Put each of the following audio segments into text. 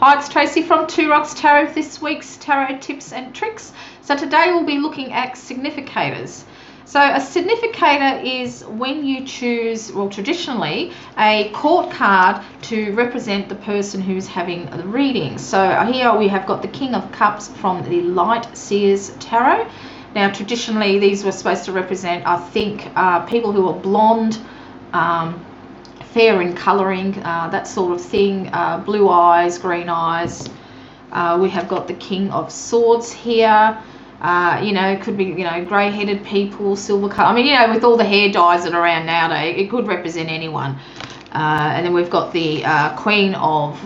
Hi, it's Tracy from Two Rocks Tarot with this week's Tarot Tips and Tricks. So today we'll be looking at significators. So a significator is when you choose, well, traditionally, a court card to represent the person who's having the reading. So here we have got the King of Cups from the Light Seers Tarot. Now, traditionally, these were supposed to represent, I think, people who are blonde, fair in colouring, that sort of thing, blue eyes, green eyes. We have got the King of Swords here. Could be, grey-headed people, silver colour. I mean, with all the hair dyes that are around nowadays, it could represent anyone. And then we've got the Queen of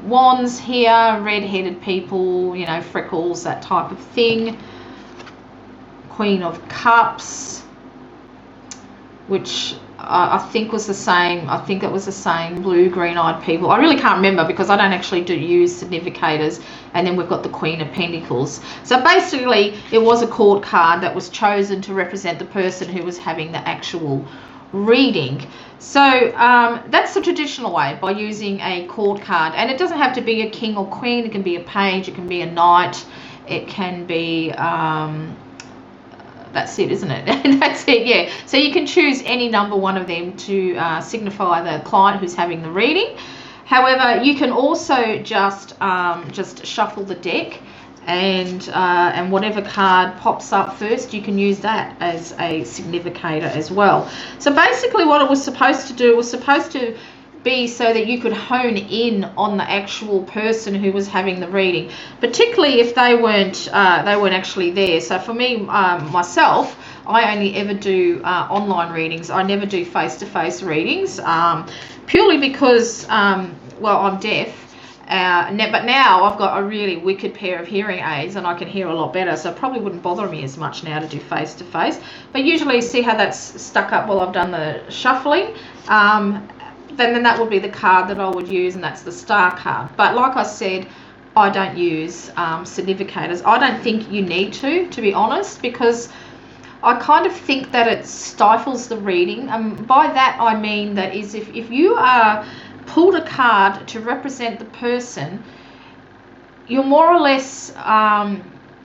Wands here, red-headed people, freckles, that type of thing. Queen of Cups, which I think was the same. I think it was the same, blue, green-eyed people. I really can't remember because I don't actually use significators. And then we've got the Queen of Pentacles. So basically, it was a court card that was chosen to represent the person who was having the actual reading. So that's the traditional way, by using a court card. And it doesn't have to be a king or queen. It can be a page. It can be a knight. It can be... that's it, isn't it? That's it, yeah. So you can choose any number one of them to signify the client who's having the reading. However, you can also just shuffle the deck, and whatever card pops up first, you can use that as a significator as well. So basically, what it was supposed to do was supposed to be so that you could hone in on the actual person who was having the reading, particularly if they weren't actually there. So for me, myself, I only ever do online readings. I never do face-to-face readings, purely because well, I'm deaf, but now I've got a really wicked pair of hearing aids and I can hear a lot better, so it probably wouldn't bother me as much now to do face-to-face. But usually, see how that's stuck up while I've done the shuffling, then that would be the card that I would use, and that's the star card. But like I said, I don't use significators. I don't think you need to be honest, because I kind of think that it stifles the reading. By that I mean that is if you are pulled a card to represent the person, you're more or less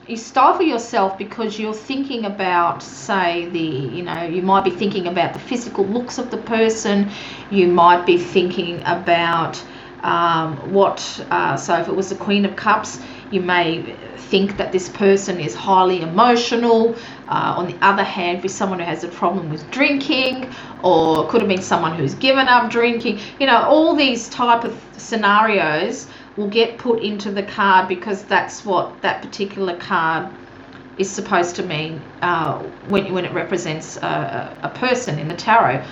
you stifle yourself, because you're thinking about, say, you might be thinking about the physical looks of the person. You might be thinking about so if it was the Queen of Cups, you may think that this person is highly emotional. On the other hand, be someone who has a problem with drinking, or could have been someone who's given up drinking. All these type of scenarios will get put into the card, because that's what that particular card is supposed to mean when it represents a person in the tarot.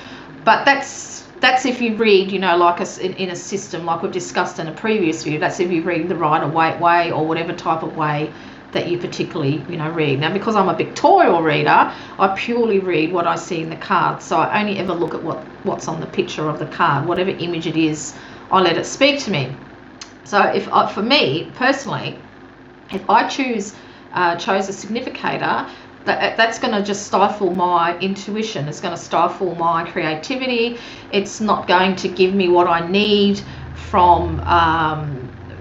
But that's if you read, like in a system like we've discussed in a previous video. That's if you read the Rider-Waite way, or whatever type of way that you particularly read. Now, because I'm a pictorial reader, I purely read what I see in the card. So I only ever look at what's on the picture of the card. Whatever image it is, I let it speak to me. So for me personally, if I chose a significator, that's going to just stifle my intuition. It's going to stifle my creativity. It's not going to give me what I need from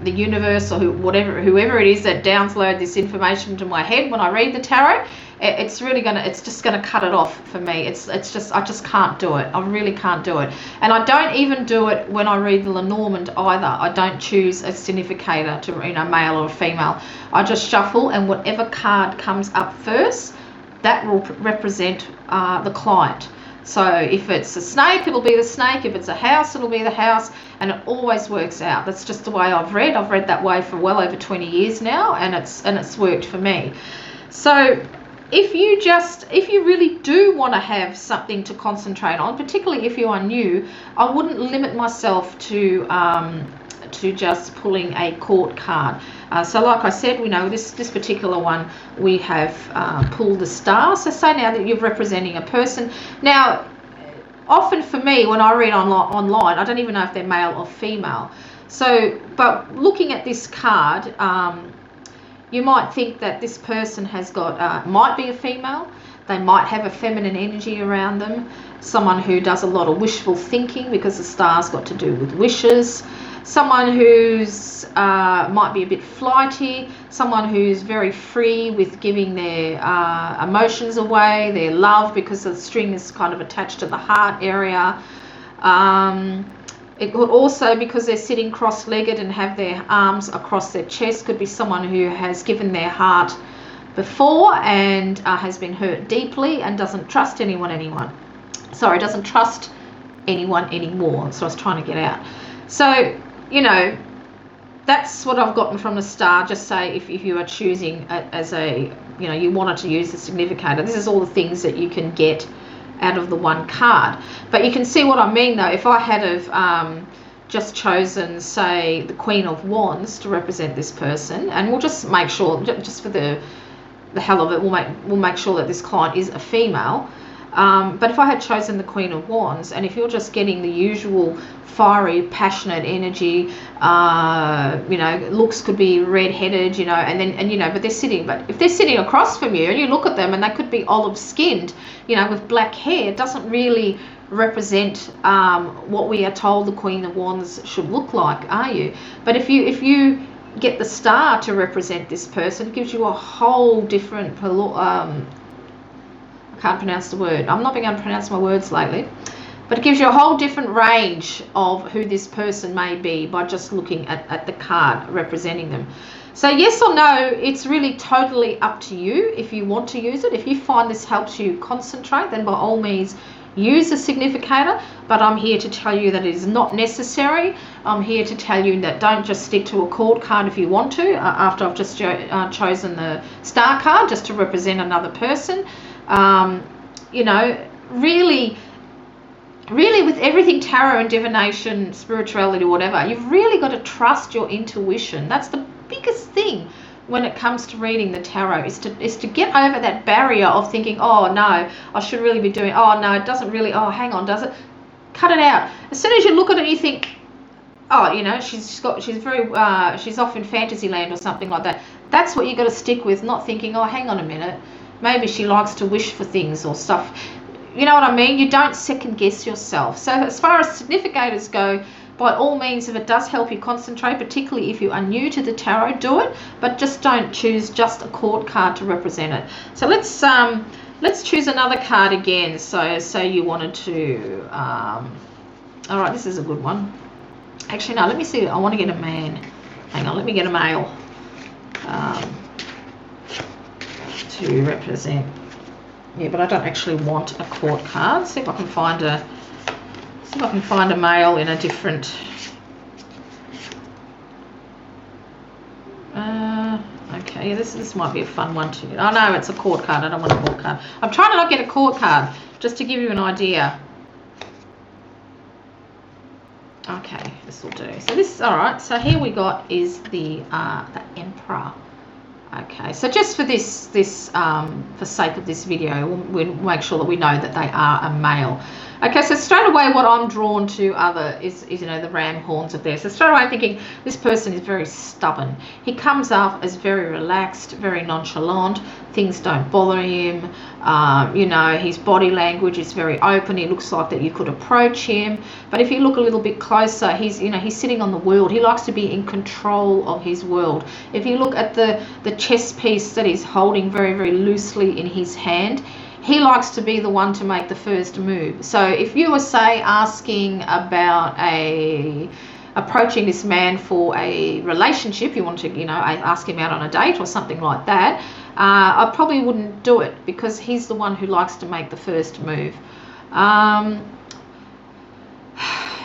the universe, or whoever it is that download this information to my head when I read the tarot. It's just gonna cut it off for me. I just can't do it. I really can't do it. And I don't even do it when I read the Lenormand either. I don't choose a significator to male or female. I just shuffle, and whatever card comes up first, that will represent the client. So if it's a snake, it'll be the snake. If it's a house, it'll be the house. And it always works out. That's just the way I've read. I've read that way for well over 20 years now, and it's worked for me. So if you really do want to have something to concentrate on, particularly if you are new, I wouldn't limit myself to just pulling a court card. So like I said, this particular one, we have pulled the star. So say now that you're representing a person. Now, often for me, when I read online, I don't even know if they're male or female. So, but looking at this card, you might think that this person has got, might be a female. They might have a feminine energy around them. Someone who does a lot of wishful thinking, because the star's got to do with wishes. someone who's might be a bit flighty, someone who's very free with giving their emotions away, their love, because the string is kind of attached to the heart area. It could also, because they're sitting cross-legged and have their arms across their chest, could be someone who has given their heart before and has been hurt deeply and doesn't trust anyone anymore. So I was trying to get out. So, you know, that's what I've gotten from the star. Just say if you are choosing as a, you know, you wanted to use the significator, this is all the things that you can get out of the one card. But you can see what I mean though. If I had have just chosen, say, the Queen of Wands to represent this person, and we'll just make sure, just for the hell of it, we'll make sure that this client is a female. But if I had chosen the Queen of Wands, and if you're just getting the usual fiery, passionate energy, you know, looks could be red-headed, you know, and you know, but if they're sitting across from you and you look at them and they could be olive-skinned, you know, with black hair, it doesn't really represent what we are told the Queen of Wands should look like, are you? But if you get the star to represent this person, it gives you a whole different can't pronounce the word. I'm not being able to pronounce my words lately, but it gives you a whole different range of who this person may be by just looking at the card representing them. So yes or no, it's really totally up to you if you want to use it. If you find this helps you concentrate, then by all means use a significator, but I'm here to tell you that it is not necessary. I'm here to tell you that don't just stick to a court card if you want to, after I've just chosen the star card just to represent another person. You know, really with everything tarot and divination, spirituality, whatever, you've really got to trust your intuition. That's the biggest thing when it comes to reading the tarot, is to get over that barrier of thinking, oh no, I should really be doing, oh no, it doesn't really, oh hang on, does it? Cut it out. As soon as you look at it, you think, oh, you know, she's off in fantasy land or something like that. That's what you got to stick with, not thinking, oh hang on a minute, maybe she likes to wish for things or stuff. You know what I mean? You don't second guess yourself. So as far as significators go, by all means, if it does help you concentrate, particularly if you are new to the tarot, do it. But just don't choose just a court card to represent it. So let's choose another card again. So say you wanted to, all right, this is a good one. Actually, no, let me see. I want to get a man. Hang on, let me get a male to represent. Yeah, but I don't actually want a court card. See if I can find a male in a different. Okay, this might be a fun one too. Oh no, it's a court card. I don't want a court card. I'm trying to not get a court card, just to give you an idea. Okay, this will do. So this, all right. So here we got is the Emperor. Okay, so just for for sake of this video, we'll make sure that we know that they are a male. Okay, so straight away what I'm drawn to is you know, the ram horns are there. So straight away I'm thinking this person is very stubborn. He comes up as very relaxed, very nonchalant. Things don't bother him. You know, his body language is very open. He looks like that you could approach him. But if you look a little bit closer, he's sitting on the world. He likes to be in control of his world. If you look at the chess piece that he's holding very, very loosely in his hand, he likes to be the one to make the first move. So if you were, say, asking about approaching this man for a relationship, you want to, you know, ask him out on a date or something like that, I probably wouldn't do it, because he's the one who likes to make the first move.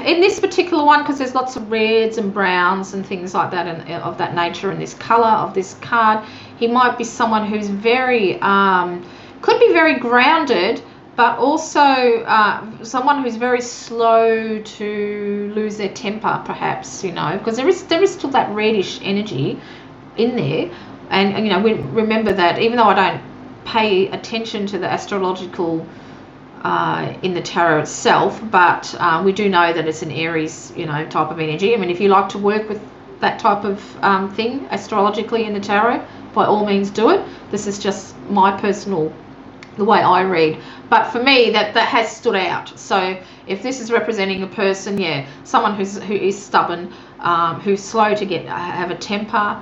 In this particular one, because there's lots of reds and browns and things like that and of that nature in this color of this card, he might be someone who's very could be very grounded, but also someone who's very slow to lose their temper, perhaps, you know, because there is still that reddish energy in there. And you know, we remember that even though I don't pay attention to the astrological in the tarot itself, but we do know that it's an Aries, you know, type of energy. I mean, if you like to work with that type of thing astrologically in the tarot, by all means do it. This is just my personal the way I read. But for me, that has stood out. So if this is representing a person, yeah, someone who is stubborn, who's slow to have a temper.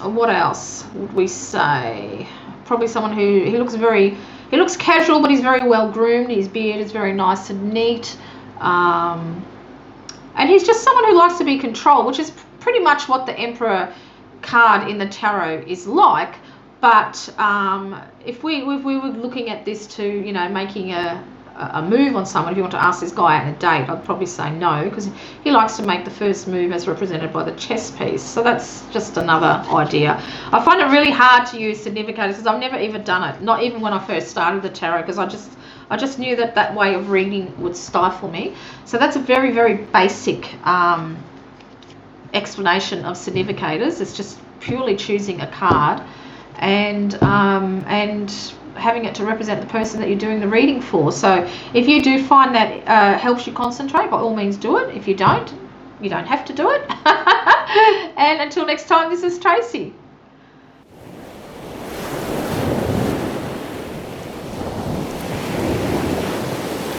What else would we say? Probably someone who he looks casual, but he's very well groomed. His beard is very nice and neat. And he's just someone who likes to be controlled, which is pretty much what the Emperor card in the tarot is like. But if we were looking at this to, you know, making a move on someone, if you want to ask this guy out on a date, I'd probably say no, because he likes to make the first move as represented by the chess piece. So that's just another idea. I find it really hard to use significators because I've never even done it, not even when I first started the tarot, because I just knew that way of reading would stifle me. So that's a very, very basic explanation of significators. It's just purely choosing a card and having it to represent the person that you're doing the reading for. So if you do find that helps you concentrate, by all means do it. If you don't, you don't have to do it. And until next time, this is Tracy.